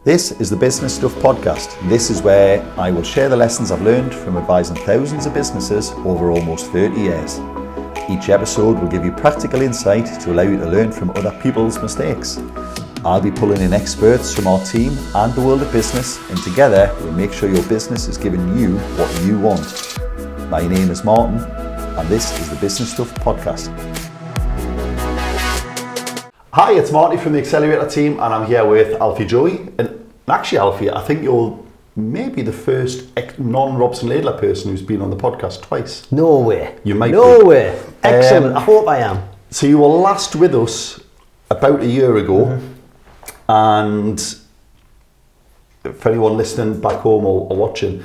This is the Business Stuff Podcast. This is where I will share the lessons I've learned from advising thousands of businesses over almost 30 years. Each episode will give you practical insight to allow you to learn from other people's mistakes. I'll be pulling in experts from our team and the world of business, and together we'll make sure your business is giving you what you want. My name is Martin, and this is the Business Stuff Podcast. Hi, it's Marty from the Accelerator team, and I'm here with Alfie Joey. And actually, Alfie, I think you're maybe the first non-Robson Laidler person who's been on the podcast twice. No way. You might be. No way. Excellent. I hope I am. So you were last with us about a year ago, and for anyone listening back home or watching,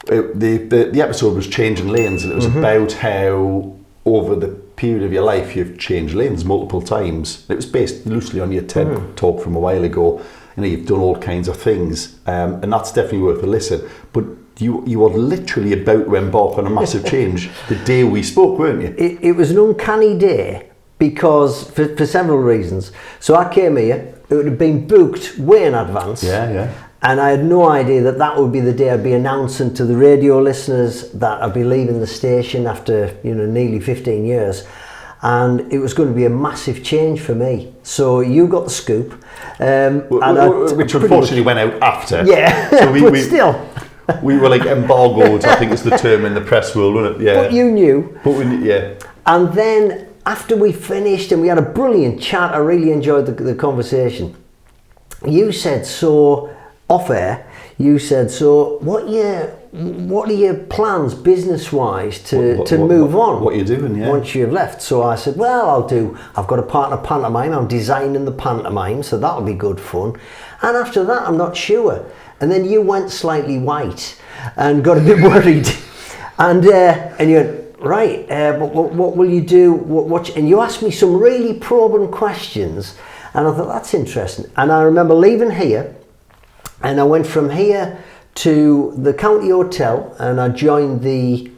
the episode was Changing Lanes, and it was about how over the period of your life you've changed lanes multiple times. It was based loosely on your TED talk from a while ago. You know, you've done all kinds of things, and that's definitely worth a listen. But you were literally about to embark on a massive change the day we spoke, weren't you? It was an uncanny day because for several reasons. So I came here, it would have been booked way in advance. Yeah. And I had no idea that would be the day I'd be announcing to the radio listeners that I'd be leaving the station after, nearly 15 years. And it was going to be a massive change for me. So you got the scoop. Which unfortunately went out after. Yeah, so but still. We were like embargoed, I think it's the term in the press world, wasn't it? Yeah. But you knew. Yeah. And then after we finished and we had a brilliant chat, I really enjoyed the conversation. You said, so off air, so what are your plans business-wise to move on? What are you doing, yeah? Once you've left. So I said, well, I've got a partner pantomime, I'm designing the pantomime, so that'll be good fun. And after that, I'm not sure. And then you went slightly white and got a bit worried. And you went, right, but what will you do? And you asked me some really probing questions. And I thought, that's interesting. And I remember leaving here, and I went from here to the county hotel, and I joined the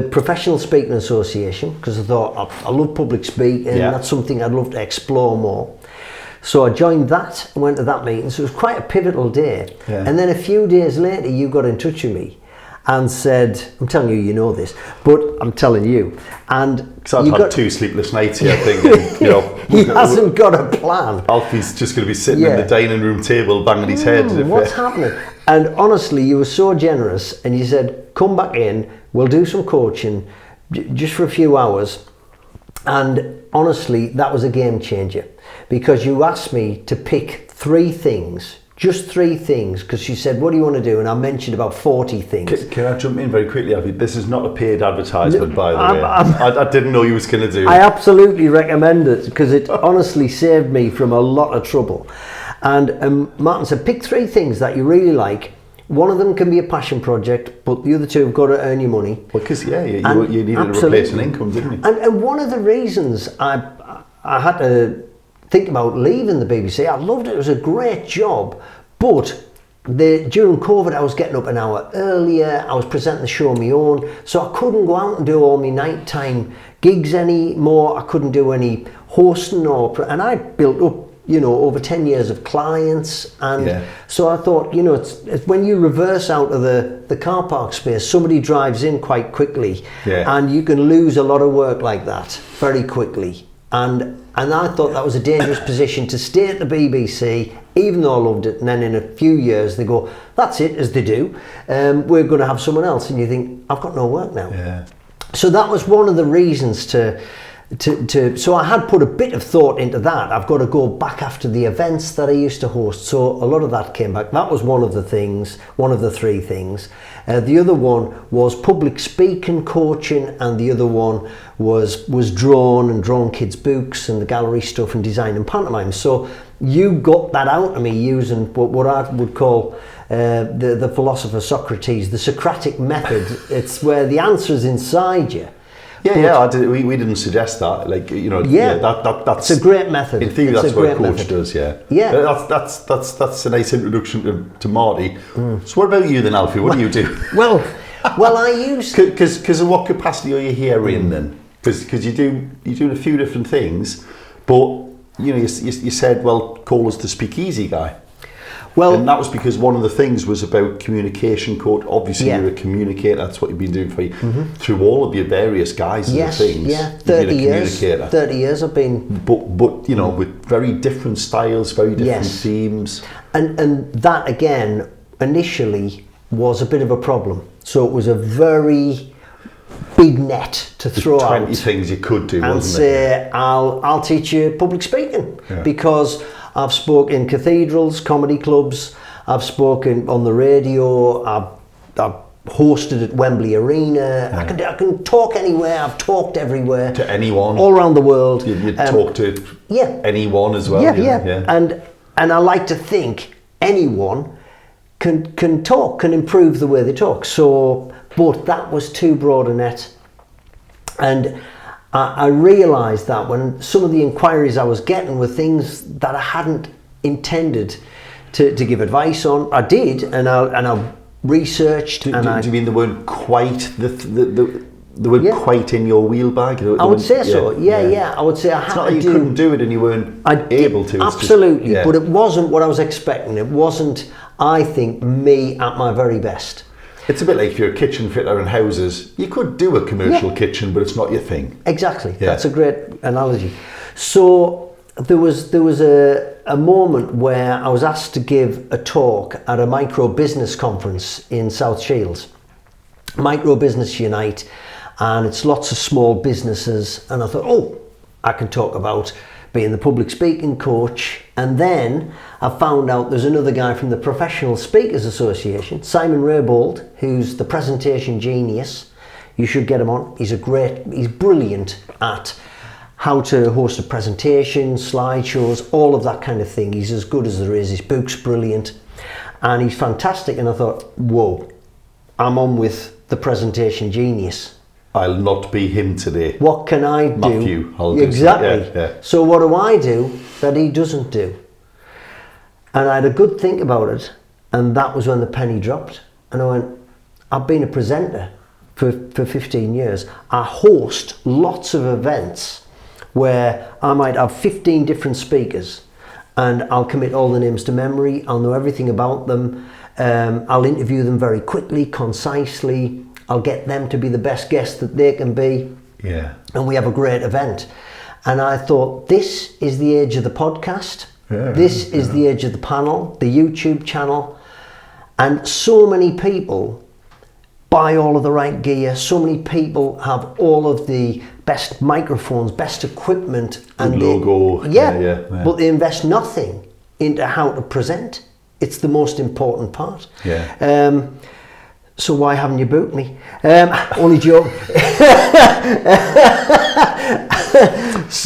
Professional Speaking Association because I thought I love public speaking, and that's something I'd love to explore more. So I joined that and went to that meeting. So it was quite a pivotal day. Yeah. And then a few days later, you got in touch with me and said, I'm telling you, you know this, but I'm telling you. And because I've had 2 sleepless nights here thinking, he hasn't got a plan. Alfie's just going to be sitting in the dining room table banging his head. What's happening? And honestly, you were so generous, and you said, come back in, we'll do some coaching just for a few hours. And honestly, that was a game changer, because you asked me to pick 3 things. Just 3 things, because she said, what do you want to do? And I mentioned about 40 things. Can I jump in very quickly, Alfie? This is not a paid advertisement, by the way. I didn't know you was going to do it. I absolutely recommend it, because it honestly saved me from a lot of trouble. And Martin said, pick 3 things that you really like. One of them can be a passion project, but the other 2 have got to earn you money. Well, because, you needed to replace an income, didn't you? And one of the reasons I had to think about leaving the BBC, I loved it, it was a great job, but during COVID I was getting up an hour earlier, I was presenting the show on my own, so I couldn't go out and do all my nighttime gigs anymore, I couldn't do any hosting, and I built up over 10 years of clients, and so I thought, it's when you reverse out of the car park space, somebody drives in quite quickly, and you can lose a lot of work like that very quickly. And I thought that was a dangerous position to stay at the BBC, even though I loved it. And then in a few years, they go, that's it, as they do. We're going to have someone else. And you think, I've got no work now. Yeah. So that was one of the reasons so I had put a bit of thought into that. I've got to go back after the events that I used to host. So a lot of that came back. That was one of the 3 things. The other one was public speaking coaching, and the other one was drawing kids' books and the gallery stuff and design and pantomime. So you got that out of me using what I would call the philosopher Socrates, the Socratic method. It's where the answer is inside you. We didn't suggest that. That's a great method. In theory, that's what a coach does. Yeah. That's a nice introduction to Marty. So, what about you then, Alfie? What do you do? Well, I use because in what capacity are you here in then? Because you're doing a few different things, but you said, well, call us the speakeasy guy. Well, and that was because one of the things was about communication code. Obviously, Yeah. you're a communicator. That's what you've been doing through all of your various guises yes, of things. yeah, You've been 30 a years. communicator. 30 years I've been. But you know, with very different styles, very different Yes. themes. And that again, initially, was a bit of a problem. So it was a very big net to throw 20 out things you could do, and wasn't it? say, I'll teach you public speaking, Yeah. because I've spoken in cathedrals, comedy clubs, I've spoken on the radio, I've hosted at Wembley Arena. Yeah. I can talk anywhere. I've talked everywhere, To anyone. all around the world. You talk to yeah. anyone as well. Yeah, you know, yeah. And I like to think anyone can talk, can improve the way they talk. So, but that was too broad a net. And I realised that when some of the inquiries I was getting were things that I hadn't intended to give advice on. I did, and I researched. Do you mean they weren't quite they weren't Yeah. quite in your wheelbag? I would say so. Yeah. I would say I had It's not to that you couldn't do it and you weren't able to. It's Absolutely, just, but it wasn't what I was expecting. It wasn't, I think, me at my very best. It's a bit like if you're a kitchen fitter in houses. You could do a commercial Yeah. kitchen, but it's not your thing. Exactly. Yeah. That's a great analogy. So there was a moment where I was asked to give a talk at a micro business conference in South Shields. Micro Business Unite, and it's lots of small businesses, and I thought, I can talk about being the public speaking coach. And then I found out there's another guy from the Professional Speakers Association, Simon Raybould, who's the presentation genius. You should get him on. He's brilliant at how to host a presentation, slideshows, all of that kind of thing. He's as good as there is. His book's brilliant and he's fantastic. And I thought, whoa, I'm on with the presentation genius. I'll not be him today. What can I do? Matthew, I'll do exactly. Yeah. So what do I do that he doesn't do? And I had a good think about it, and that was when the penny dropped. And I went, I've been a presenter for 15 years. I host lots of events where I might have 15 different speakers, and I'll commit all the names to memory. I'll know everything about them. I'll interview them very quickly, concisely. I'll get them to be the best guests that they can be. Yeah. And we have a great event. And I thought, this is the age of the podcast. Yeah, this is the age of the panel, the YouTube channel. And so many people buy all of the right gear. So many people have all of the best microphones, best equipment. Good logo. Yeah, but they invest nothing into how to present. It's the most important part. Yeah. So why haven't you booked me? Only joke.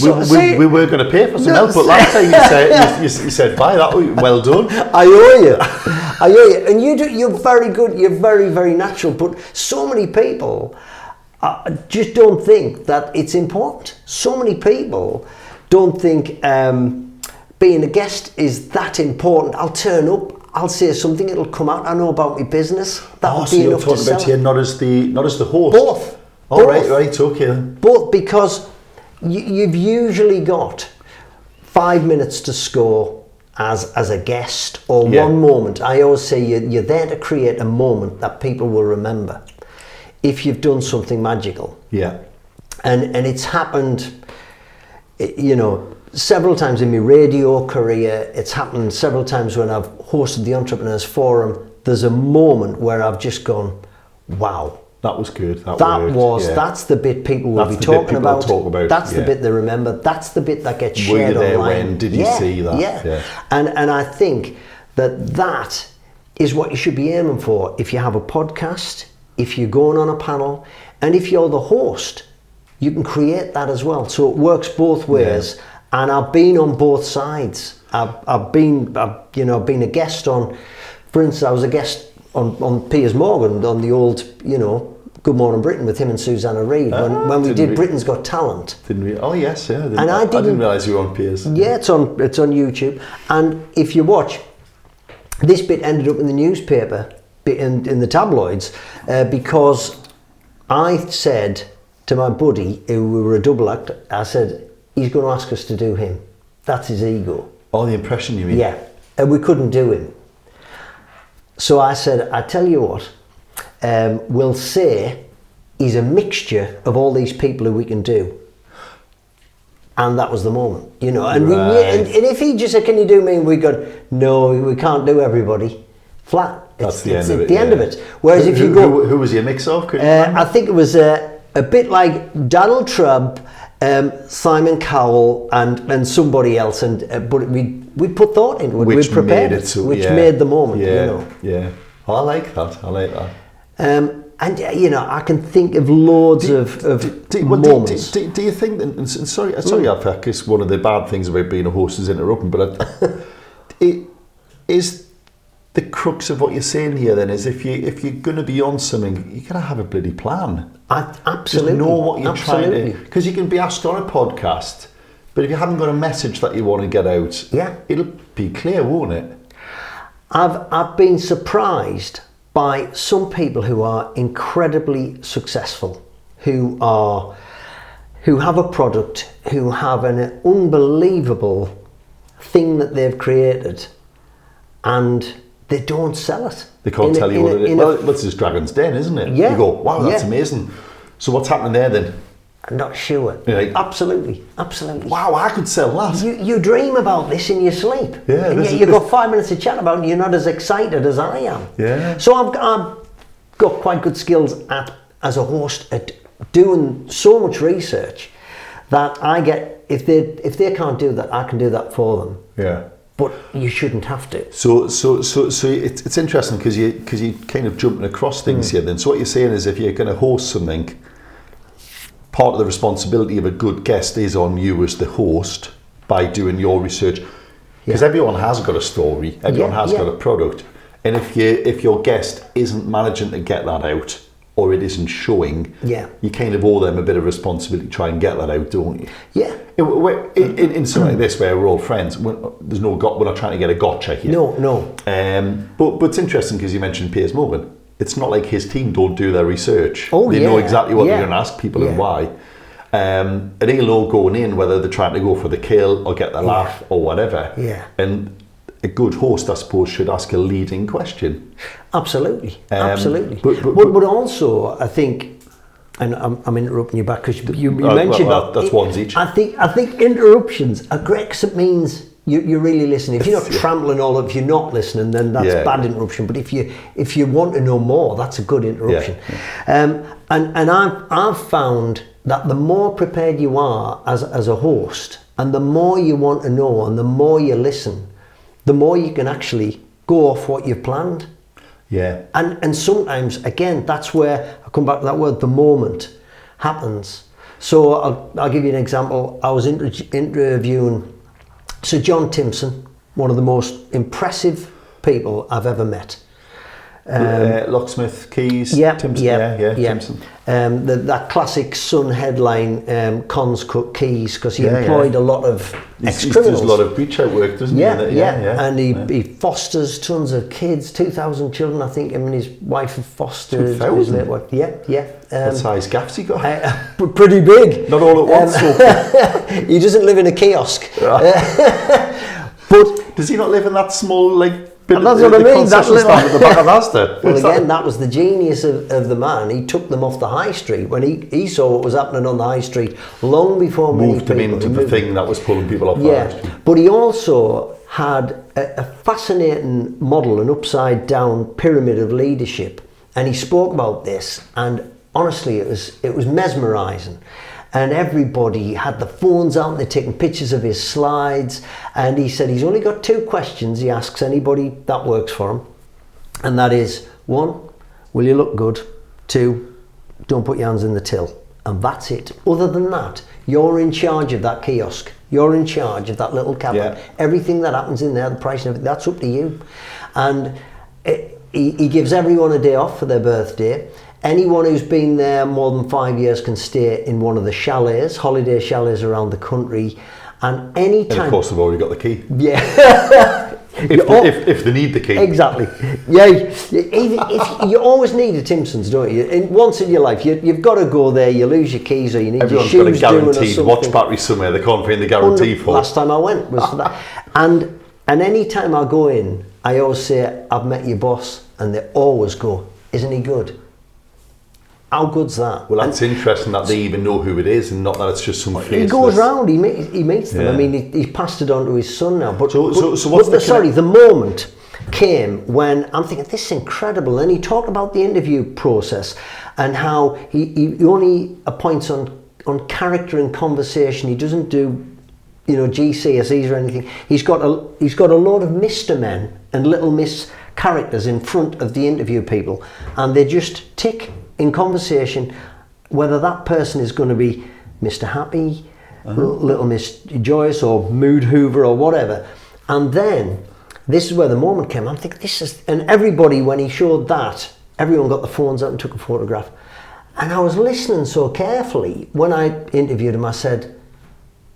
We were going to pay for some help, but last time you said bye. That well done. I owe you, and you do. You're very good. You're very, very natural. But so many people just don't think that it's important. So many people don't think being a guest is that important. I'll turn up. I'll say something, it'll come out. I know about my business. That'll So be you're enough to talking about sell. here not as the host. Both. Oh, right, okay. Both, because you've usually got 5 minutes to score as a guest, or one moment. I always say you're there to create a moment that people will remember if you've done something magical. Yeah. And it's happened, several times in my radio career. It's happened several times when I've hosted the Entrepreneurs Forum. There's a moment where I've just gone, wow. That was good. That's the bit people will be talking about. That's the bit they remember. That's the bit that gets shared online. Were you there when? Did you see that? Yeah. And I think that is what you should be aiming for. If you have a podcast, if you're going on a panel, and if you're the host, you can create that as well. So it works both ways. Yeah. And I've been on both sides. I've been a guest on, for instance, I was a guest on Piers Morgan on the old, Good Morning Britain with him and Susanna Reid when we did Britain's Got Talent. Didn't we? Oh yes, yeah. I didn't realise you were on Piers. Yeah, it's on YouTube. And if you watch, this bit ended up in the newspaper, in the tabloids, because I said to my buddy, who we were a double act, I said, he's going to ask us to do him. That's his ego. Oh, the impression you mean? Yeah, and we couldn't do him. So I said, I tell you what, we'll say he's a mixture of all these people who we can do. And that was the moment, you know. And, and if he just said, can you do me? And we go, no, we can't do everybody. Flat. That's the end of it. The end of it. Whereas if you go... Who was your mix of? I think it was a bit like Donald Trump, Simon Cowell and somebody else. But we put thought into it. We prepared it. Which made the moment, you know. Yeah. Oh, I like that. And you know, I can think of loads of moments. Do you think? And sorry, I guess one of the bad things about being a host is interrupting. But it is the crux of what you're saying here. Then is if you're going to be on something, you gotta have a bloody plan. Absolutely, just know what you're trying to. Because you can be asked on a podcast, but if you haven't got a message that you want to get out, it'll be clear, won't it? I've been surprised by some people who are incredibly successful, who have a product, who have an unbelievable thing that they've created, and they don't sell it. They can't tell you what it is. Well, it's just Dragon's Den, isn't it? Yeah. You go, wow, that's amazing. So what's happening there then? I'm not sure. Like, absolutely. Wow, I could sell that. You dream about this in your sleep. Yeah. And you've got 5 minutes to chat about it, and you're not as excited as I am. Yeah. So I've got quite good skills as a host at doing so much research that I get, if they can't do that, I can do that for them. Yeah. But you shouldn't have to. So it's interesting because you kind of jumping across things here. Then, so what you're saying is, if you're going to host something, part of the responsibility of a good guest is on you as the host by doing your research, because everyone has got a story, everyone has got a product, and if your guest isn't managing to get that out, or it isn't showing, you kind of owe them a bit of responsibility to try and get that out, don't you? Yeah. In something like this, where we're all friends, we're not trying to get a gotcha here. No. But it's interesting because you mentioned Piers Morgan. It's not like his team don't do their research. They know exactly what they're going to ask people and why. And he'll know going in whether they're trying to go for the kill or get the laugh or whatever. Yeah. And a good host, I suppose, should ask a leading question. Absolutely. But also, I think, and I'm interrupting you back because you mentioned that's ones each. I think interruptions are great because it means you're really listening. If you're not trampling all up, if you're not listening, then that's bad interruption. But if you want to know more, that's a good interruption. And I've found that the more prepared you are as a host, and the more you want to know, and the more you listen, the more you can actually go off what you've planned. Yeah. And sometimes, again, that's where I come back to that word, the moment happens. So I'll give you an example. I was interviewing Sir John Timpson, one of the most impressive people I've ever met. Locksmith, Keys, Timpson. Timpson. That classic Sun headline, Cons cut Keys, because he employed a lot of ex-criminals. He does a lot of breach out work, doesn't he? And he fosters tons of kids, 2,000 children, I think him and his wife have fostered. 2,000? What size gaffs he got? Pretty big. Not all at once. He doesn't live in a kiosk. But does he not live in that small, and that's what I mean. That little at the back of Asda. Well, again, that was the genius of the man. He took them off the high street when he saw what was happening on the high street long before moved them into the thing that was pulling people off the high street. But he also had a fascinating model, an upside down pyramid of leadership, and he spoke about this. And honestly, it was mesmerising. And everybody had the phones out and they're taking pictures of his slides. And he said he's only got 2 questions he asks anybody that works for him. And that is, 1, will you look good? 2, don't put your hands in the till. And that's it. Other than that, you're in charge of that kiosk. You're in charge of that little cabinet. Yeah. Everything that happens in there, the price and everything, that's up to you. And he gives everyone a day off for their birthday. Anyone who's been there more than 5 years can stay in one of the chalets, holiday chalets around the country. And any time... And of course they've already got the key. Yeah. if they need the key. Exactly. Yeah. If you always need a Timpson's, don't you? Once in your life, you've got to go there. You lose your keys, or you need your shoes. Everyone's got a guaranteed watch battery somewhere. They can't find the guarantee for. Last time I went was for that. And any time I go in, I always say, I've met your boss, and they always go, isn't he good? How good's that? Well, that's interesting that they even know who it is, and not that it's just some faceless. He goes round, he meets them. Yeah. I mean, he's passed it on to his son now. But, So what's the moment came when I'm thinking, this is incredible. And he talked about the interview process and how he only appoints on character and conversation. He doesn't do, GCSEs or anything. He's got a lot of Mr. Men and Little Miss characters in front of the interview people, and they just tick in conversation whether that person is going to be Mr. Happy, Little Miss Joyous, or Mood Hoover, or whatever. And then this is where the moment came. I'm thinking, and everybody, when he showed that, everyone got the phones out and took a photograph. And I was listening so carefully. When I interviewed him, I said,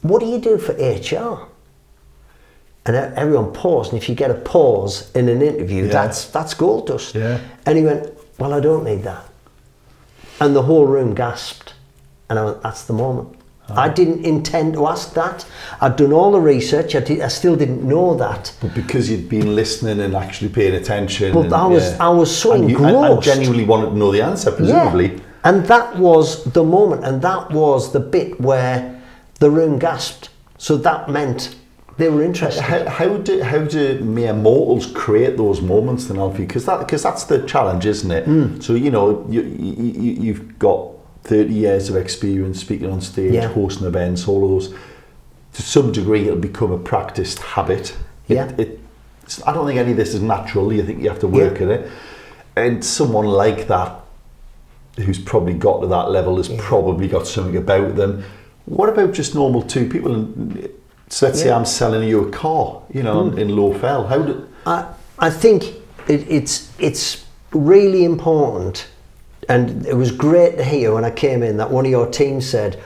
what do you do for HR? And everyone paused. And if you get a pause in an interview, that's gold dust. Yeah. And he went, well, I don't need that. And the whole room gasped. And I went, that's the moment. I didn't intend to ask that. I'd done all the research. I still didn't know that. But because you'd been listening and actually paying attention. But I was so engrossed. I genuinely wanted to know the answer, presumably. Yeah. And that was the moment, and that was the bit where the room gasped. So that meant they were interested. How do mere mortals create those moments then, Alfie? Because that's the challenge, isn't it? So you've got 30 years of experience speaking on stage, hosting events, all of those. To some degree, it'll become a practiced habit. I don't think any of this is natural. I think you have to work at it. And someone like that, who's probably got to that level, has probably got something about them. What about just normal two people? So let's say I'm selling you a car, in low fell. I think it's really important, and it was great to hear when I came in that one of your team said,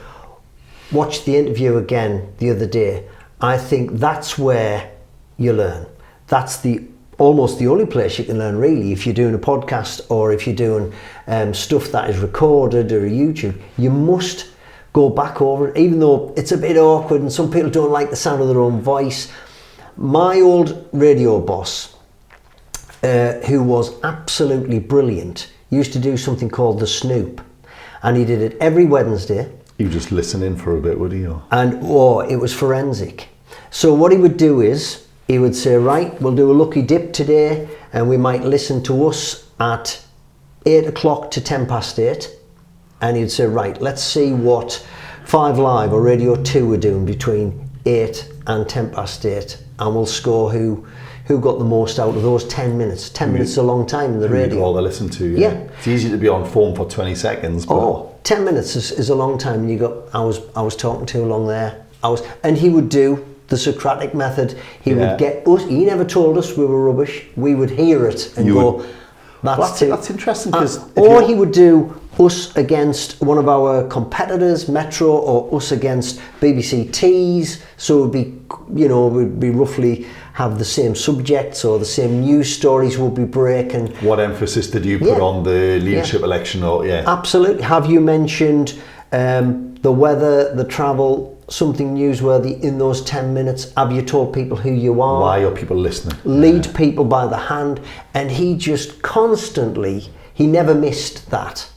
watch the interview again the other day. I think that's where you learn. That's almost the only place you can learn, really. If you're doing a podcast or if you're doing stuff that is recorded or YouTube, you must go back over it, even though it's a bit awkward and some people don't like the sound of their own voice. My old radio boss, who was absolutely brilliant, used to do something called the Snoop, and he did it every Wednesday. You just listen in for a bit, would he? And it was forensic. So what he would do is, he would say, right, we'll do a lucky dip today, and we might listen to us at 8 o'clock to 10 past 8. And he'd say, right, let's see what 5 Live or Radio 2 are doing between 8 and 10 past 8. And we'll score who got the most out of those 10 minutes. 10 minutes is a long time in the radio. All they listen to, yeah. It's easy to be on phone for 20 seconds. But 10 minutes is a long time. And I was talking to along there. And he would do the Socratic method. He would get us. He never told us we were rubbish. We would hear it and that's interesting. Because he would do us against one of our competitors, Metro, or us against BBC Tees. So it would be, we'd be roughly have the same subjects or the same news stories would be breaking. What emphasis did you put on the leadership election? Absolutely. Have you mentioned the weather, the travel, something newsworthy in those 10 minutes? Have you told people who you are? Why are people listening? Lead people by the hand. And he just constantly, he never missed that.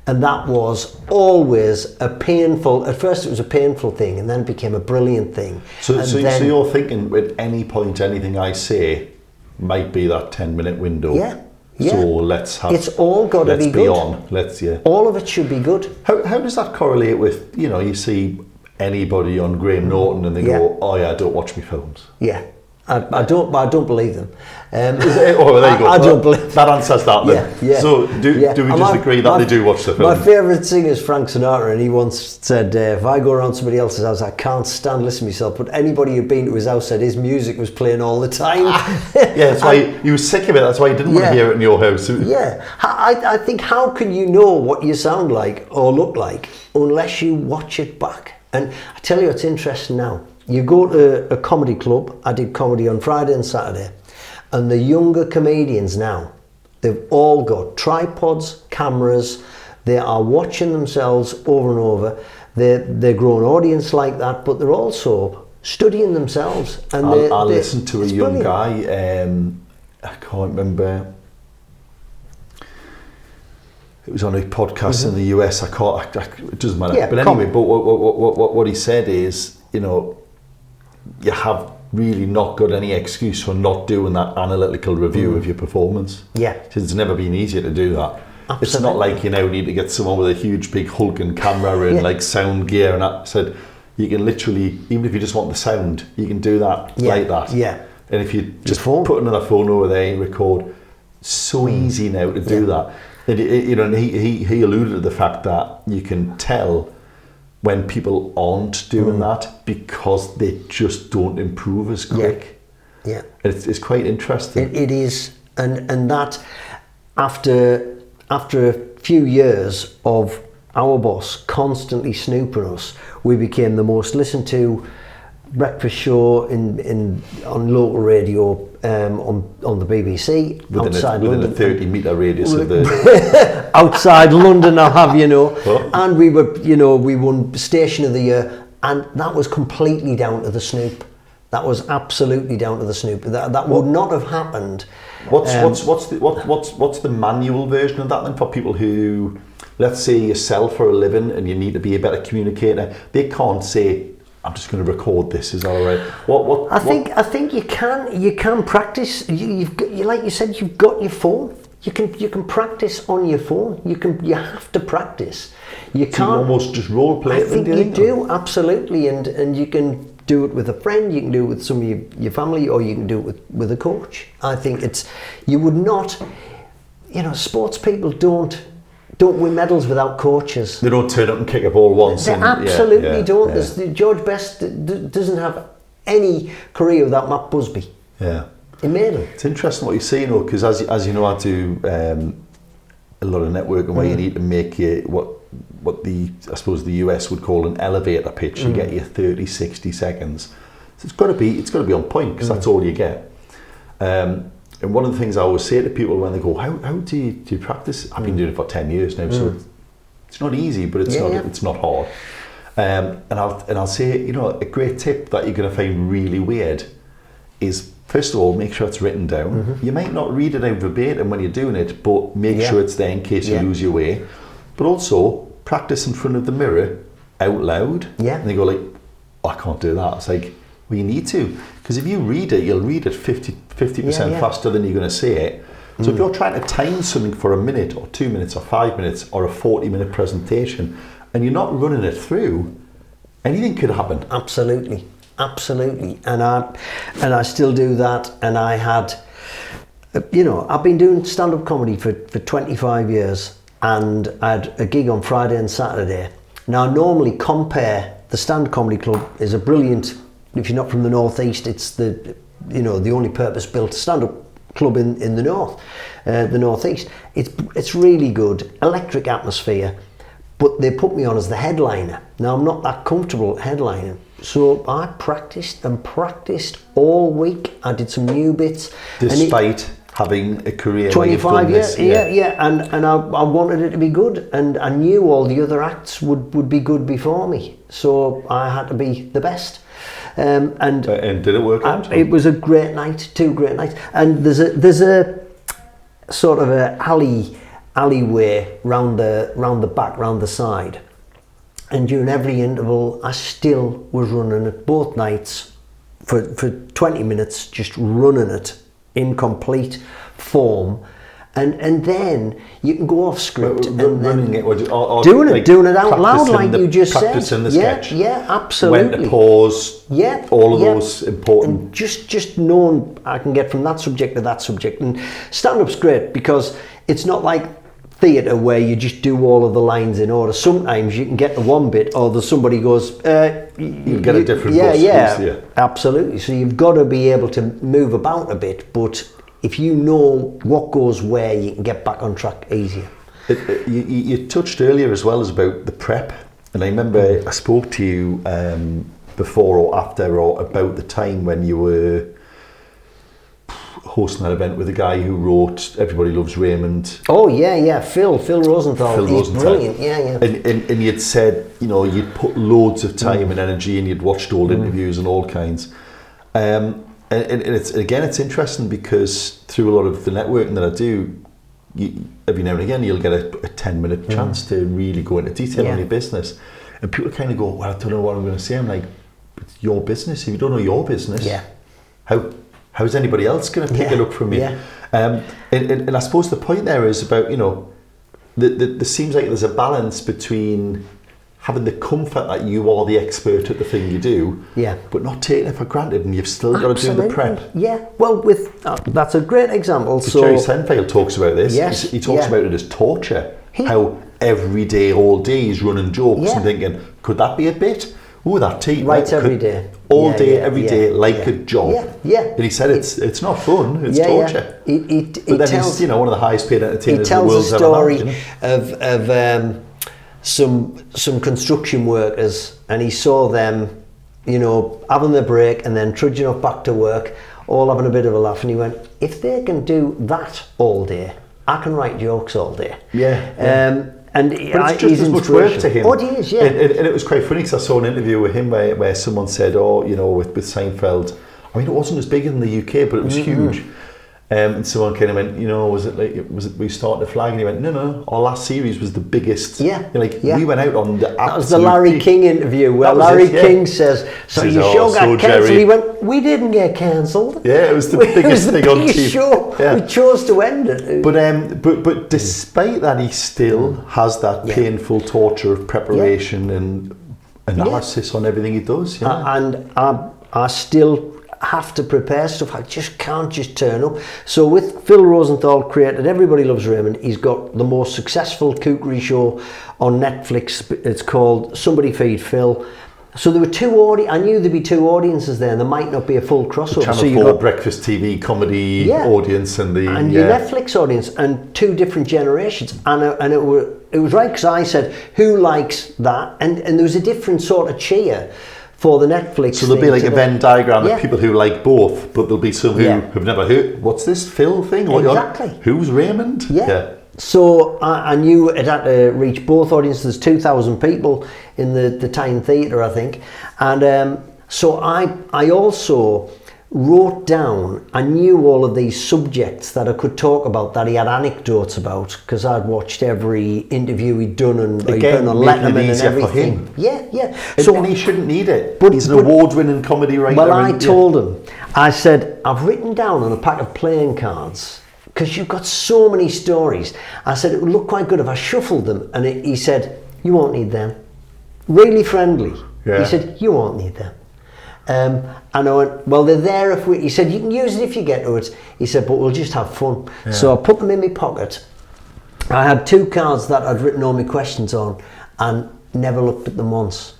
And that was always at first it was a painful thing, and then it became a brilliant thing. So you're thinking at any point, anything I say might be that 10-minute window. Yeah. So it's all got to be good. All of it should be good. How does that correlate with, you see anybody on Graham Norton and they go, oh yeah, I don't watch my films. Yeah. I don't believe them. There you go. I don't believe that answers that then. Yeah. So do we just agree that they do watch the film? My favourite singer is Frank Sinatra, and he once said, if I go around somebody else's house, I can't stand listening to myself. But anybody who'd been to his house said his music was playing all the time. That's why he was sick of it. That's why he didn't want to hear it in your house. Yeah. I think, how can you know what you sound like or look like unless you watch it back? And I tell you, it's interesting now. You go to a comedy club. I did comedy on Friday and Saturday, and the younger comedians now, they've all got tripods, cameras. They are watching themselves over and over. They grow an audience like that, but they're also studying themselves. And I listened to a young guy, I can't remember. It was on a podcast in the US. It doesn't matter. Yeah, but anyway, but what he said is, you know, you have really not got any excuse for not doing that analytical review of your performance. Yeah. It's never been easier to do that. Absolutely. It's not like you now need to get someone with a huge big hulking camera and like sound gear and that. Said you can literally, even if you just want the sound, you can do that like that. Yeah. And if you just put another phone over there and record, so easy now to do that. And you know, and he alluded to the fact that you can tell when people aren't doing that because they just don't improve as quick. Yeah. It's quite interesting. It is, and that after a few years of our boss constantly snooping us, we became the most listened to breakfast show on local radio on the BBC within a 30-metre radius of the outside London, I'll have you know. And we won Station of the Year, and that was completely down to the Snoop. That was absolutely down to the Snoop. That would not have happened. What's the manual version of that then for people who, let's say, you sell for a living and you need to be a better communicator? They can't say, I'm just going to record this. Is that all right? I think you can practice. Like you said, you've got your phone. You can practice on your phone. You have to practice. You can't almost just role play. I think you do, absolutely, and you can do it with a friend. You can do it with some of your family, or you can do it with a coach. I think you would not. You know, sports people don't win medals without coaches. They don't turn up and kick a ball once. They absolutely don't. Yeah. George Best doesn't have any career without Matt Busby. Yeah. He made it. It's interesting what you're saying, though, because as you know, I do a lot of networking where you need to make what the the US would call an elevator pitch. You get your 30, 60 seconds. So it's got to be on point because that's all you get. And one of the things I always say to people when they go, how do you practice? I've been doing it for 10 years now, so it's not easy, but it's not hard. And I'll say, you know, a great tip that you're going to find really weird is, first of all, make sure it's written down. You might not read it out verbatim when you're doing it, but make sure it's there in case you lose your way. But also practice in front of the mirror out loud. Yeah. And they go like, oh, I can't do that. It's like, well, you need to, because if you read it, you'll read it 50% faster than you're going to say it. So if you're trying to time something for a minute or 2 minutes or 5 minutes or a 40-minute presentation and you're not running it through, anything could happen. Absolutely. And I still do that. And I had, you know, I've been doing stand-up comedy for 25 years, and I had a gig on Friday and Saturday. Now, normally Compare, the Stand Comedy Club, is a brilliant. If you're not from the northeast, it's the only purpose-built stand-up club in the northeast. It's really good, electric atmosphere, but they put me on as the headliner. Now I'm not that comfortable headlining, so I practiced all week. I did some new bits, despite having a career 25 years. And I wanted it to be good, and I knew all the other acts would be good before me, so I had to be the best. And did it work out? It was a great night, 2 great nights. And there's a sort of a alleyway round the back, round the side. And during every interval, I still was running it both nights for 20 minutes, just running it in complete form. And then you can go off script and running it, or doing it out loud, like you just said. Practicing the sketch. Yeah, absolutely. When to pause. Yeah, all of those important. And just knowing I can get from that subject to that subject. And stand-up's great because it's not like theatre where you just do all of the lines in order. Sometimes you can get to one bit, or there's somebody goes. You get a different. Yeah, absolutely. So you've got to be able to move about a bit, but if you know what goes where, you can get back on track easier. You touched earlier as well as about the prep, and I remember I spoke to you before or after or about the time when you were hosting that event with a guy who wrote Everybody Loves Raymond. Oh yeah, Phil Rosenthal. He's brilliant. Yeah. And you'd said, you know, you'd put loads of time and energy, and you'd watched old interviews and all kinds. And it's interesting because through a lot of the networking that I do, every now and again you'll get a 10-minute chance to really go into detail on your business, and people kind of go, well, I don't know what I'm going to say. I'm like, it's your business. If you don't know your business, how's anybody else going to pick it up from you? And I suppose the point there is about, there seems like there's a balance between having the comfort that you are the expert at the thing you do, but not taking it for granted, and you've still got to do the prep. Yeah, well, that's a great example. So Jerry Seinfeld talks about this. Yes, he talks about it as torture. How every day, all day, he's running jokes and thinking, could that be a bit? Oh, that tea. Right, every day. All day, every day, like a job. And he said it's not fun, it's torture. But then he's one of the highest paid entertainers in the world. He tells a story of some construction workers, and he saw them, having their break and then trudging off back to work, all having a bit of a laugh, and he went, if they can do that all day, I can write jokes all day. And but it's just as much work to him. Oh, it is, And it was quite funny because I saw an interview with him where someone said, with Seinfeld, I mean, it wasn't as big in the UK, but it was huge. And someone kind of went, was it we started to flag? And he went, no, our last series was the biggest. We went out on the absolute That was the Larry King interview where Larry King says, so you sure got cancelled? He went, we didn't get cancelled. Yeah, it was the biggest thing on TV. Show. Yeah. We chose to end it. But despite that, he still has that painful torture of preparation and analysis on everything he does. And I still have to prepare stuff. I just can't just turn up. So with Phil Rosenthal created Everybody Loves Raymond, he's got the most successful cookery show on Netflix. It's called Somebody Feed Phil. So there were I knew there'd be two audiences there, and there might not be a full crossover. Channel 4 breakfast TV comedy audience and your Netflix audience, and two different generations. And it was right, because I said, who likes that? And there was a different sort of cheer for the Netflix. So there'll be like a Venn diagram of people who like both, but there'll be some who have never heard, what's this Phil thing? Exactly. Who's Raymond? So I knew it had to reach both audiences. There's 2,000 people in the Tyne Theatre, I think. And so I also wrote down, I knew all of these subjects that I could talk about, that he had anecdotes about, because I'd watched every interview he'd done, and he'd done on Letterman and everything. And he shouldn't need it. But he's an award-winning comedy writer. Well, I told him, I said, I've written down on a pack of playing cards, because you've got so many stories. I said, it would look quite good if I shuffled them. And he said, you won't need them. Really friendly. He said, you won't need them. And I went, well, they're there if he said, you can use it if you get to it. He said, but we'll just have fun. So I put them in my pocket. I had two cards that I'd written all my questions on and never looked at them once.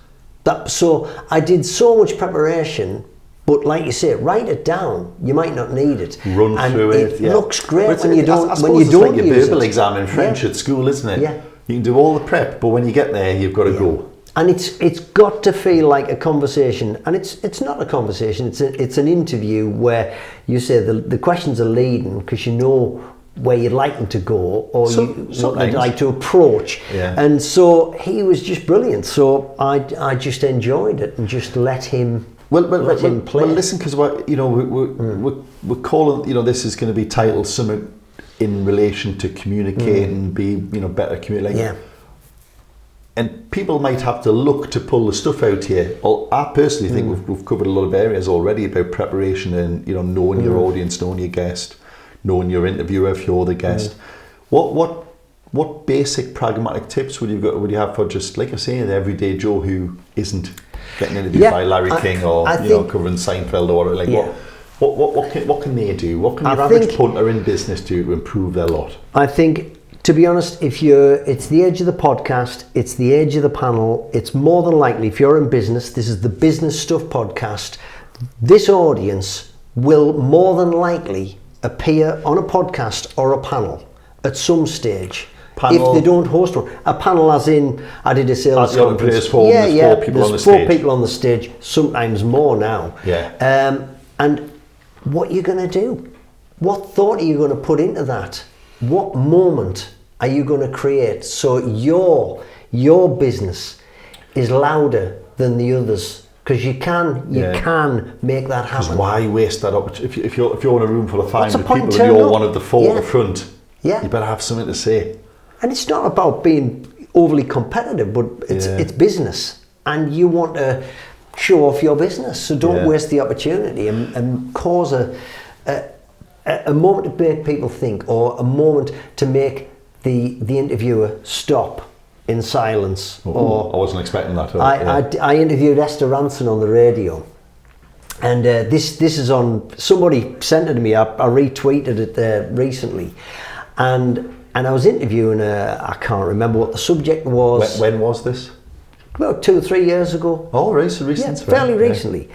So I did so much preparation, but like you say, write it down. You might not need it. Run through it. It looks great when you don't. I suppose it's like your verbal exam in French at school, isn't it? You can do all the prep, but when you get there, you've got to go. And it's got to feel like a conversation, and it's not a conversation. It's an interview where you say the questions are leading because you know where you'd like them to go, or what you'd like to approach. And so he was just brilliant. So I just enjoyed it and just let him. Let him play. Well, listen, because we're calling, this is going to be titled something in relation to communicate and be, better communicate. And people might have to look to pull the stuff out here. Well, I personally think we've covered a lot of areas already about preparation and knowing your audience, knowing your guest, knowing your interviewer if you're the guest. What basic pragmatic tips would you have for just, like I say, the everyday Joe who isn't getting interviewed by Larry King or covering Seinfeld or whatever? What can they do? What can your average punter in business do to improve their lot? I think, to be honest, it's the age of the podcast, it's the age of the panel, it's more than likely, if you're in business, this is the Business Stuff podcast, this audience will more than likely appear on a podcast or a panel at some stage. Panel. If they don't host one. A panel as in, I did a sales conference. There's 4 people on the stage. There's 4 people on the stage, sometimes more now. And what you're going to do? What thought are you going to put into that? What moment are you going to create so your business is louder than the others because you can make that happen. Because why waste that opportunity? If you're in a room full of 500 the point people and turning you're up? one of the four at Yeah. the front, Yeah. you better have something to say. And it's not about being overly competitive, but it's business, and you want to show off your business. So don't waste the opportunity and cause a moment to make people think, or a moment to make the interviewer stop in silence. Or I wasn't expecting that. I interviewed Esther Ranson on the radio, and this is on, somebody sent it to me. I retweeted it recently, and I was interviewing her. I can't remember what the subject was. When was this? About 2 or 3 years ago. Oh, right, so recent. Yeah, fairly recently.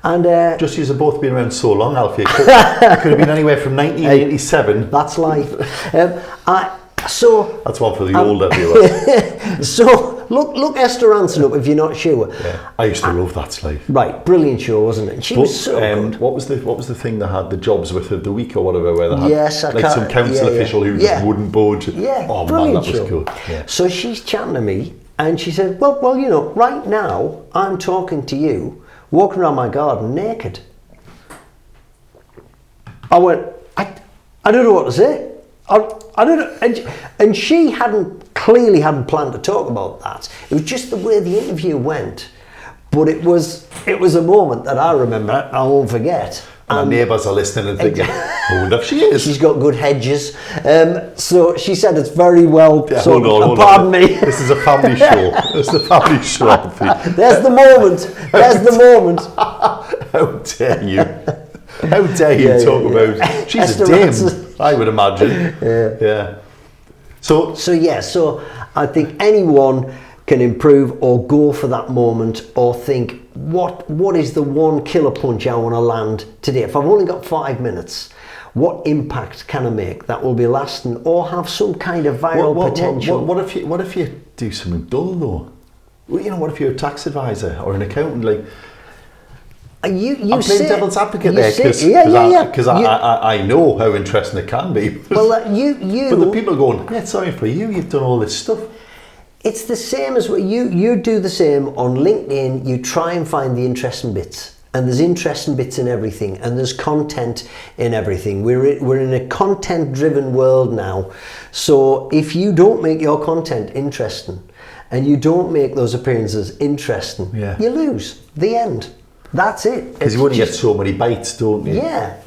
And just you've both been around so long, Alfie. It could have been anywhere from 1987. That's life. That's one for the older viewers. So look Esther Ranson up if you're not sure. Yeah, I used to love That's Life. Right, brilliant show, wasn't it? She was so good. What was the thing they had, the jobs with the week or whatever, where they had some council official who just wouldn't budge. Yeah, oh brilliant man, that was show. good. Yeah. So she's chatting to me, and she said, well, you know, right now I'm talking to you, walking around my garden naked. I went, I don't know what to say. I don't know, and she clearly hadn't planned to talk about that. It was just the way the interview went. But it was a moment that I remember, I won't forget. And our neighbours are listening and thinking, I wonder if she is. She's got good hedges. So she said it's very well. Yeah, so, hold on. Pardon me. This is a family show. This is a family show, Alfie. There's the moment. There's the moment. How dare you? How dare you talk about? She's Esther a dame, Ranson. I would imagine. Yeah. So I think anyone can improve or go for that moment, or think, what is the one killer punch I want to land today? If I've only got 5 minutes, what impact can I make that will be lasting or have some kind of viral potential? What if you do something dull though? Well, you know, what if you're a tax advisor or an accountant? Like, I'm playing devil's advocate there because I know how interesting it can be. Well, but the people are going, yeah, sorry for you. You've done all this stuff. It's the same as what you do. The same on LinkedIn. You try and find the interesting bits, and there's interesting bits in everything, and there's content in everything. We're in a content-driven world now. So if you don't make your content interesting, and you don't make those appearances interesting, you lose. The end. That's it. Because you wouldn't get so many bites, don't you? Yeah.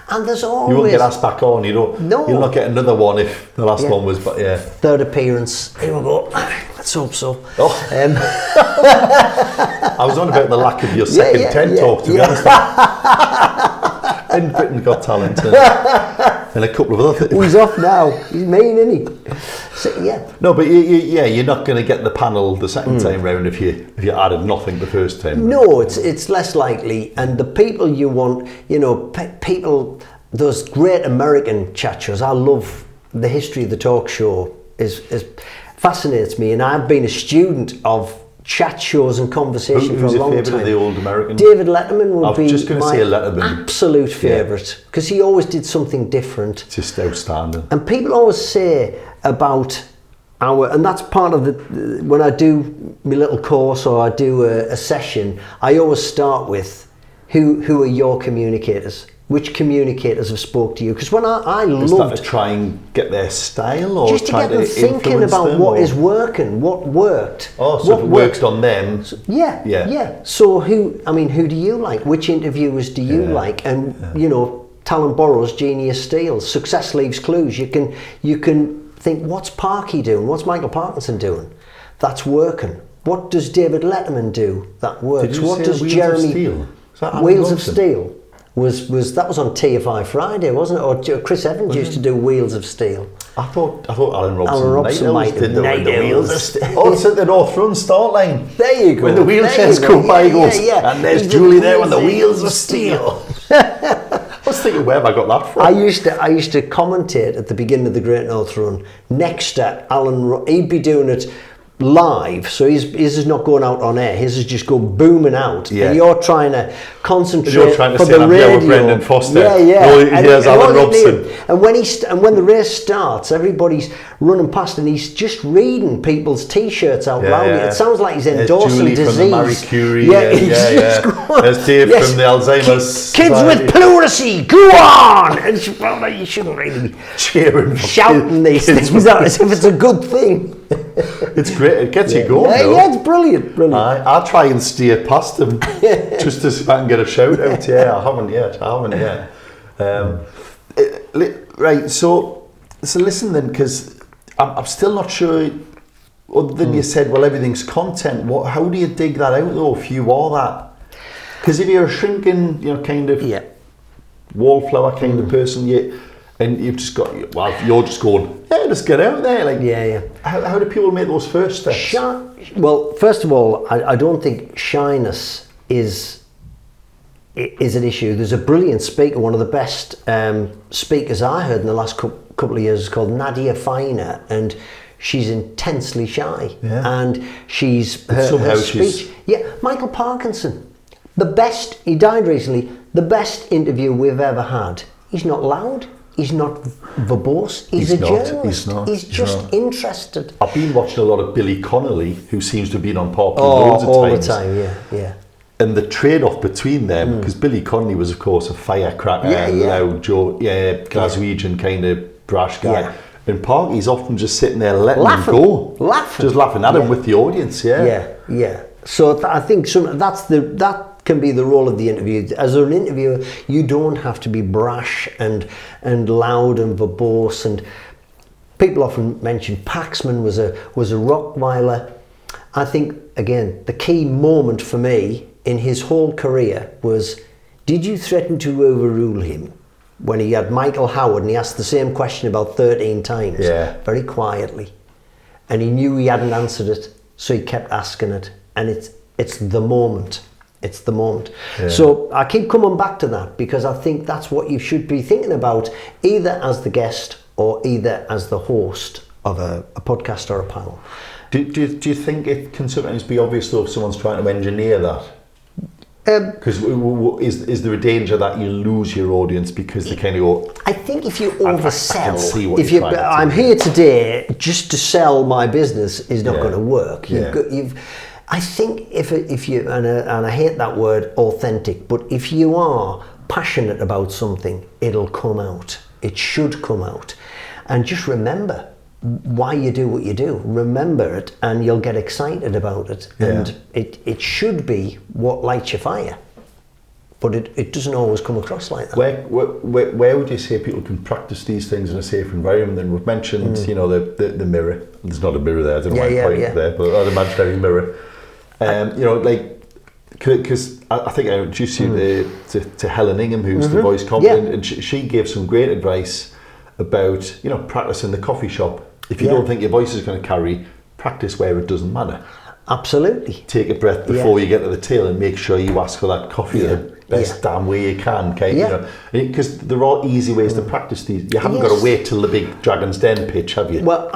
And there's always... You won't get asked back on, you know. No. You'll not get another one if the last one was, but yeah. Third appearance. Here we go. Let's hope so. Oh. I was on about the lack of your second TED talk, to be honest. In Britain Got Talent and a couple of other things. He's off now. He's mean, isn't he? So, yeah. No, but you're not going to get the panel the second time round if you added nothing the first time. No, it's less likely. And the people you want, you know, people, those great American chat shows. I love the history of the talk show. Is fascinates me, and I've been a student of chat shows and conversation for a long time. Who's your favourite of the old American? David Letterman would be just going to say Letterman. Absolute favourite, because he always did something different. Just outstanding. And people always say about and that's part of when I do my little course or I do a session, I always start with who are your communicators? Which communicators have spoke to you? Because when I loved... Is that to try and get their style, or just to get them thinking about what is working, what worked. Oh, so if it worked on them. So, yeah. So who do you like? Which interviewers do you like? And you know, talent borrows, genius steals. Success leaves clues. You can think, what's Parky doing? What's Michael Parkinson doing? That's working. What does David Letterman do? That works. What does Jeremy? Wheels of Steel. Was that was on TFI Friday, wasn't it? Or Chris Evans used to do Wheels of Steel. I thought Alan Robson might did the Wheels of Steel. Oh, it's at the North Front start line. There you go. When the wheelchairs go by, he goes, and there's Julie there on the Wheels of Steel. I was thinking, where have I got that from? I used to commentate at the beginning of the Great North Run next to Alan. He'd be doing it live, so his is not going out on air. His is just going booming out, and you're trying to concentrate for the radio. With Brendan Foster. Yeah. No, here's Alan Robson. And when the race starts, everybody's running past, and he's just reading people's T-shirts out loud. It sounds like he's endorsing Julie disease. From the Marie Curie. There's Dave from the Alzheimer's. Kids with pleurisy, go on! And you shouldn't really be cheering, shouting these things out as if it's a good thing. It's great. It gets you going. It's brilliant. I'll try and steer past him just to see if I can get a shout out. I haven't yet. Right. So listen then, because I'm still not sure. Other than you said, well, everything's content. How do you dig that out though? If you are that, because if you're a shrinking, kind of wallflower kind of person, and you've just got, you're just going, just get out there. How do people make those first steps? Well, first of all, I don't think shyness is an issue. There's a brilliant speaker, one of the best speakers I heard in the last couple of years, is called Nadia Finer, and she's intensely shy. And she's her speech. Michael Parkinson, he died recently, the best interview we've ever had. He's not loud. He's not verbose. He's a journalist. He's just interested. I've been watching a lot of Billy Connolly, who seems to have been on Parky loads of times. All the time, yeah. And the trade-off between them, because Billy Connolly was, of course, a firecracker, loud, Glaswegian kind of brash guy. And Parky's often just sitting there letting him go. Just laughing at him with the audience, Yeah. So I think that can be the role of the interview. As an interviewer, you don't have to be brash and loud and verbose. And people often mention Paxman was a Rottweiler. I think, again, the key moment for me in his whole career was, did you threaten to overrule him? When he had Michael Howard and he asked the same question about 13 times, very quietly. And he knew he hadn't answered it, so he kept asking it. And it's the moment. It's the moment. So I keep coming back to that, because I think that's what you should be thinking about, either as the guest or either as the host of a podcast or a panel. Do you think it can sometimes be obvious though if someone's trying to engineer that? Because is there a danger that you lose your audience because they kind of go? I think if you oversell, I can see what I'm here today just to sell my business is not going to work. I think if you and I hate that word authentic, but if you are passionate about something, it'll come out. It should come out, and just remember why you do what you do. Remember it, and you'll get excited about it. And it should be what lights your fire, but it doesn't always come across like that. Where would you say people can practice these things in a safe environment? And we've mentioned the mirror. There's not a mirror there. I don't know why I'm pointing there, but an imaginary mirror. Because I think I introduced you to Helen Ingham, who's the voice competent, and she gave some great advice about practice in the coffee shop. If you don't think your voice is going to carry, practice where it doesn't matter. Absolutely. Take a breath before you get to the tail, and make sure you ask for that coffee the best damn way you can. Because there are easy ways to practice these. You haven't got to wait till the big Dragon's Den pitch, have you? Well,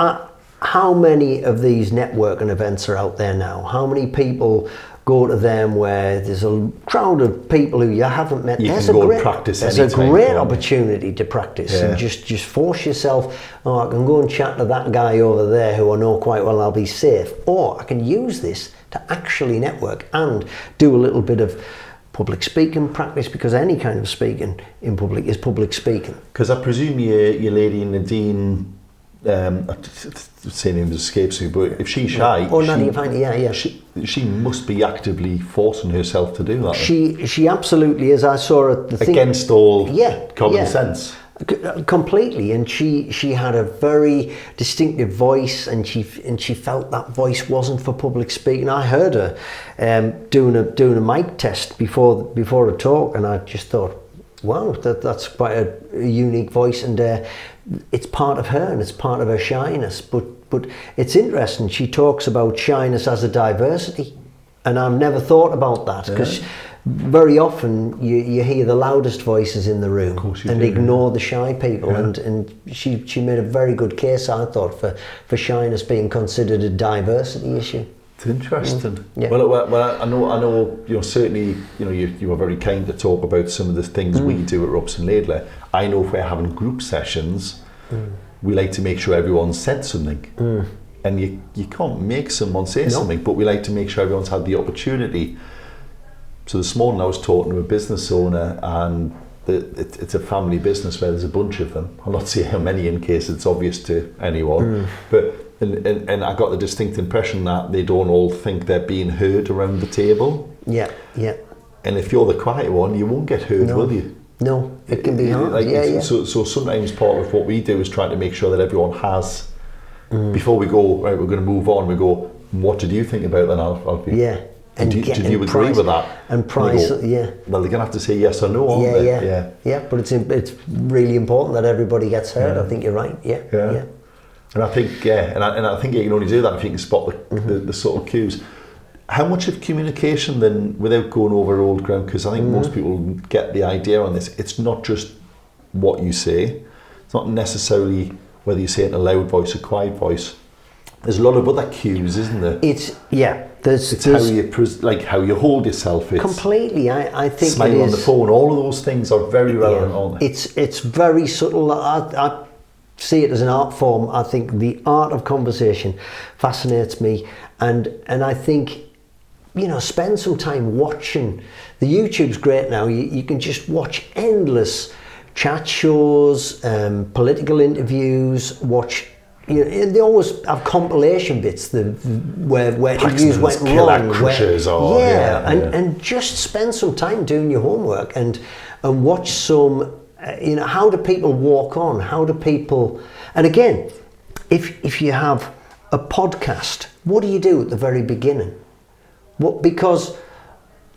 how many of these networking events are out there now? How many people go to them where there's a crowd of people who you haven't met? There's a great opportunity to practice and just force yourself. I can go and chat to that guy over there who I know quite well, I'll be safe. Or I can use this to actually network and do a little bit of public speaking practice, because any kind of speaking in public is public speaking. Because I presume your lady Nadine, saying name escapes me, but if she's shy, she must be actively forcing herself to do that. She absolutely is. I saw it against all common sense. Completely, and she had a very distinctive voice, and she felt that voice wasn't for public speaking. I heard her doing a mic test before a talk, and I just thought, wow, that's quite a unique voice, and it's part of her, and it's part of her shyness. But it's interesting. She talks about shyness as a diversity, and I've never thought about that, because very often you hear the loudest voices in the room and ignore the shy people. And she made a very good case, I thought, for shyness being considered a diversity issue. It's interesting. Yeah. Well, I know. Certainly, you are very kind to talk about some of the things we do at Robson Laidler. I know if we're having group sessions, we like to make sure everyone's said something. And you can't make someone say something, but we like to make sure everyone's had the opportunity. So this morning I was talking to a business owner, and it's a family business where there's a bunch of them. I'll not say how many in case it's obvious to anyone, but and I got the distinct impression that they don't all think they're being heard around the table. Yeah. And if you're the quiet one, you won't get heard, will you? No, it can be hard. So sometimes part of what we do is trying to make sure that everyone has. Before we go, right, we're going to move on. We go, what did you think about that, Alfie? Yeah. And did you agree with that? And price, Well, they're going to have to say yes or no, aren't they? Yeah. But it's really important that everybody gets heard. I think you're right. Yeah. And I think, and I think you can only do that if you can spot the sort of cues. How much of communication then, without going over old ground, because I think most people get the idea on this, it's not just what you say. It's not necessarily whether you say it in a loud voice or quiet voice. There's a lot of other cues, isn't there? It's how you hold yourself. It's completely. I think smile on the phone. All of those things are very relevant, aren't they? It's very subtle. I see it as an art form. I think the art of conversation fascinates me, and I think, spend some time watching. The YouTube's great now. You can just watch endless chat shows, political interviews, watch. They always have compilation bits where interviews went wrong. And just spend some time doing your homework and watch some. How do people walk on? How do people? And again, if you have a podcast, what do you do at the very beginning? Because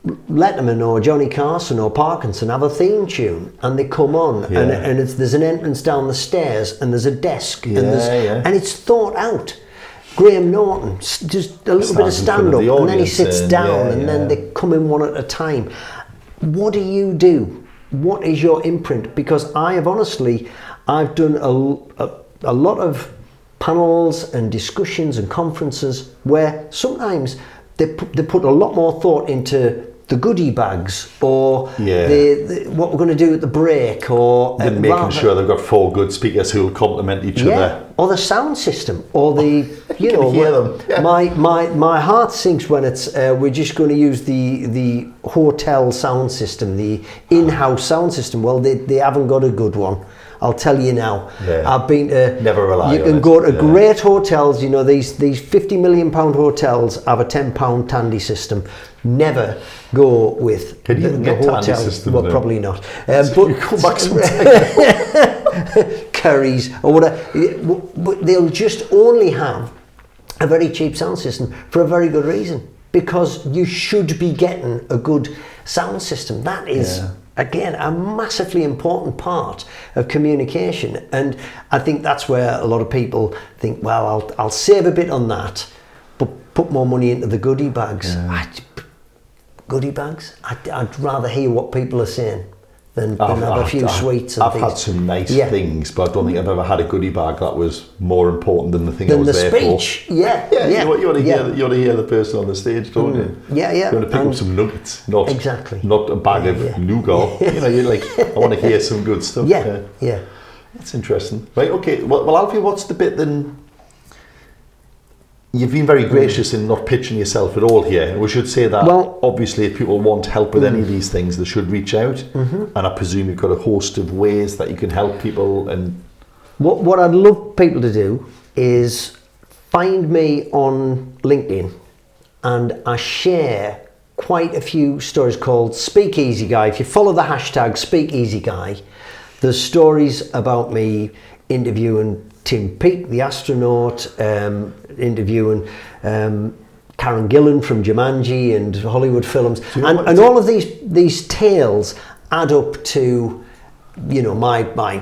Letterman or Johnny Carson or Parkinson have a theme tune, and they come on, and there's an entrance down the stairs, and there's a desk, and it's thought out. Graham Norton, just a little bit of stand up, and then he sits down, and then they come in one at a time. What do you do? What is your imprint? Because I've done a lot of panels and discussions and conferences where sometimes they put a lot more thought into the goodie bags, or what we're going to do at the break, or making sure they've got 4 good speakers who will complement each other, or the sound system, or the hear them. My heart sinks when it's we're just going to use the hotel sound system, the in-house sound system. Well, they haven't got a good one. I'll tell you now. I've been to. Never rely. You can go to great hotels. These £50 million hotels have a £10 Tandy system. Never go with Can you even the get hotel. Tandy system? Well, probably not. But you come back sometime. Curries or whatever. But they'll just only have a very cheap sound system for a very good reason. Because you should be getting a good sound system. That is. Again, a massively important part of communication, and I think that's where a lot of people think, well, I'll save a bit on that, but put more money into the goodie bags. Goodie bags? I'd rather hear what people are saying than have a few sweets and I've things. had some nice things, but I don't think I've ever had a goodie bag that was more important than the thing I was there speech. for. You want to hear the person on the stage, don't you? You want to pick up some nuggets, not a bag of nougat. You're like, I want to hear some good stuff. That's interesting. Right, okay. Well, Alfie, what's the bit then? You've been very gracious in not pitching yourself at all here. We should say that, obviously, if people want help with any of these things, they should reach out. And I presume you've got a host of ways that you can help people. And what I'd love people to do is find me on LinkedIn, and I share quite a few stories called Speakeasy Guy. If you follow the hashtag Speakeasy Guy, there's stories about me interviewing Tim Peake, the astronaut, interviewing Karen Gillan from Jumanji and Hollywood films, and all of these tales add up to, my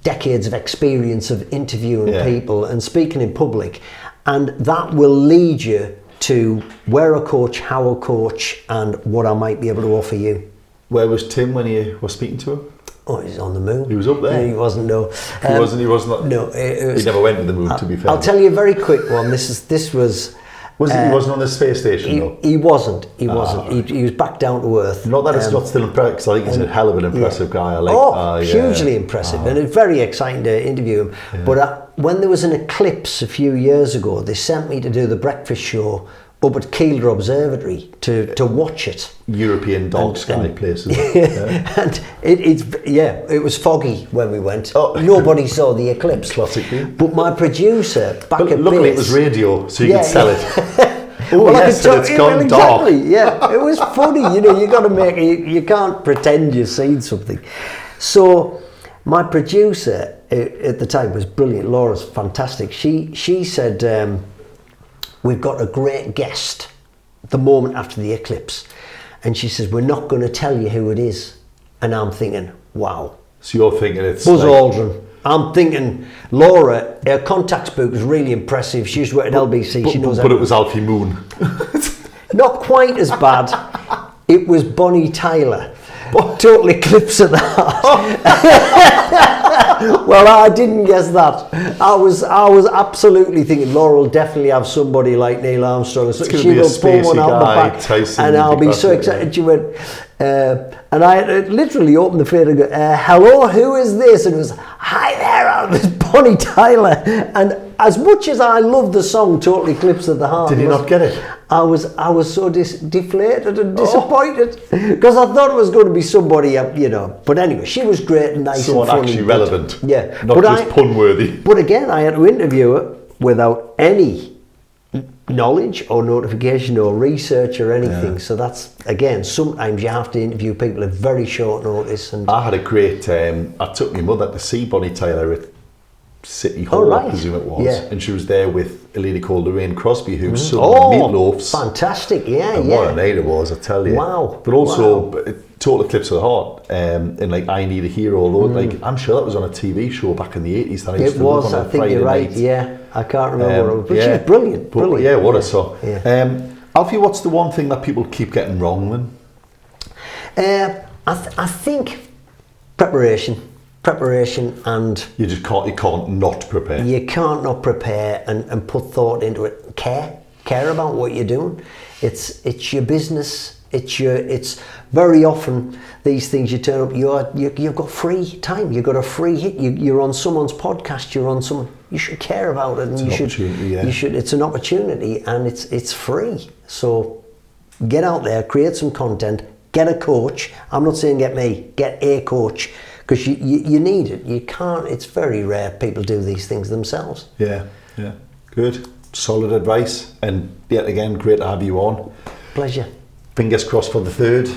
decades of experience of interviewing people and speaking in public, and that will lead you to where I coach, how I coach, and what I might be able to offer you. Where was Tim when you were speaking to him? Oh, he's on the moon. He was up there. He wasn't. No, He wasn't. No, he never went to the moon. To be fair, I'll tell you a very quick one. This was. He wasn't on the space station though? He wasn't. He wasn't. He was back down to earth. Not that it's not still impressive, because I think he's a hell of an impressive guy. Hugely impressive, and it's very exciting to interview him. Yeah. But when there was an eclipse a few years ago, they sent me to do the breakfast show up at Kielder Observatory to watch it. European dark sky places. And it was foggy when we went. Nobody saw the eclipse. Classically. But my producer luckily it was radio, so you could sell it. It's gone dark. Yeah, it was funny. You got to make it. You can't pretend you've seen something. So my producer at the time was brilliant. Laura's fantastic. She said, we've got a great guest the moment after the eclipse. And she says, we're not going to tell you who it is. And I'm thinking, wow. So you're thinking it's Buzz Aldrin. I'm thinking, Laura, her contacts book is really impressive. She used to work at LBC. She knows but it was Alfie Moon. Not quite as bad. It was Bonnie Tyler. Total eclipse of the heart. Well, I didn't guess that. I was absolutely thinking Laura will definitely have somebody like Neil Armstrong. So she will pull one out the back, Tyson, and I'll be so excited. She went, and I literally opened the phone and go, "Hello, who is this?" And it was, "Hi there, it was Bonnie Tyler." And as much as I love the song "Total Eclipse of the Heart," did you not get it? I was so deflated and disappointed because I thought it was going to be somebody, But anyway, she was great and nice and funny. Actually relevant. Yeah. Not just pun-worthy. But again, I had to interview her without any knowledge or notification or research or anything. Yeah. So that's, again, sometimes you have to interview people at very short notice. And I had a great, I took my mother to see Bonnie Tyler at City Hall, I presume it was, and she was there with a lady called Lorraine Crosby, who sung Meatloaf's. Fantastic, and what a night it was, I tell you. Wow. But also, Total Eclipse of the Heart, and like I Need a Hero, although like I'm sure that was on a TV show back in the 80s. That I used to look on a Friday you're right, night. Yeah, I can't remember what it was, but she was brilliant. But, yeah, what a song. Yeah. Alfie, what's the one thing that people keep getting wrong then? I think preparation, and you can't not prepare. You can't not prepare and put thought into it. Care about what you're doing. It's your business. It's very often these things you turn up. You've got free time. You've got a free hit. You're on someone's podcast. You should care about it, and you should. It's an opportunity, and it's free. So get out there, create some content, get a coach. I'm not saying get a coach. Because you need it. You can't, it's very rare people do these things themselves. Yeah. Good. Solid advice. And yet again, great to have you on. Pleasure. Fingers crossed for the third.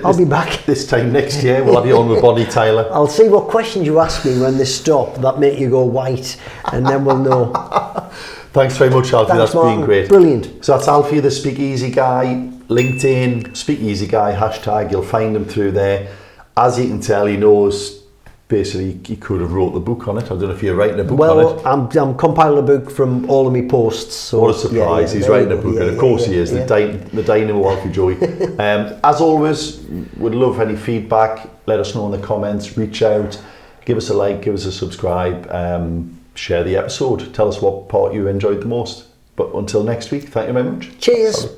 I'll be back. This time next year, we'll have you on with Bonnie Tyler. I'll see what questions you ask me when they stop that make you go white, and then we'll know. Thanks very much, Alfie. That's been great. Brilliant. So that's Alfie, the Speakeasy Guy. LinkedIn, Speakeasy Guy, #. You'll find him through there. As you can tell, he knows, basically, he could have wrote the book on it. I don't know if you're writing a book on it. Well, I'm compiling a book from all of my posts. So what a surprise, he's writing a book, and of course he is, the dynamo Alfie Joey. As always, would love any feedback. Let us know in the comments, reach out, give us a like, give us a subscribe, share the episode. Tell us what part you enjoyed the most. But until next week, thank you very much. Cheers.